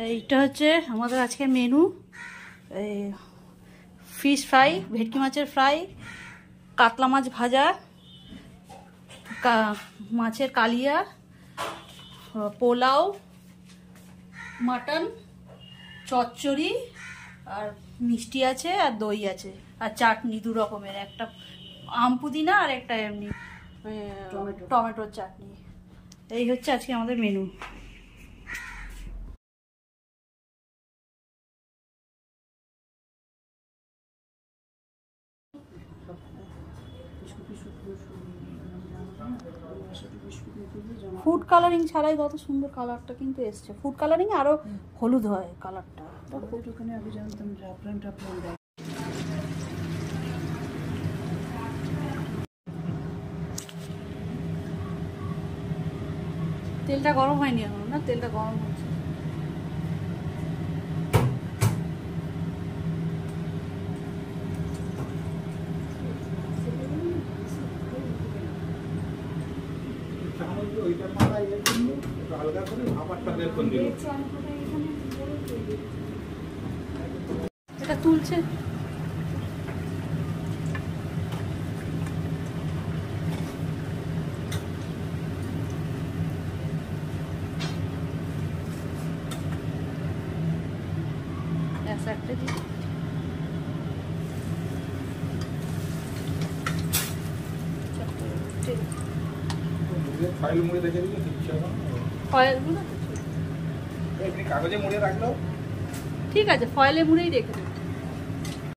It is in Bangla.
এইটা হচ্ছে আমাদের আজকের মেনু। এই ফিশ ফ্রাই, ভেটকি মাছের ফ্রাই, কাতলা মাছ ভাজা, মাছের কালিয়া, পোলাও, মাটন, চচ্চড়ি, আর মিষ্টি আছে, আর দই আছে, আর চাটনি 2 রকমের, একটা আম পুদিনা আর একটা এমনি টমেটোর চাটনি। এই হচ্ছে আজকে আমাদের মেনু। ফুড কালারিং ছাড়াই কত সুন্দর কালারটা কিন্তু এসছে। ফুড কালারিং আরো হলুদ হয় কালারটা। ওখানে আগে জানতাম জাফরান টাফরান দেয়। তেলটা গরম হয়নি এখন না? তেলটা গরম হচ্ছে। এটা তুলছে। একটা দিই। ফাইল মুড়ে রেখে দিলে দিচ্ছি এখন। ফয়েলগুলো এমনি কাগজে মুড়ে রাখলো ঠিক আছে, ফয়েলে মুড়েই রেখে দেবো।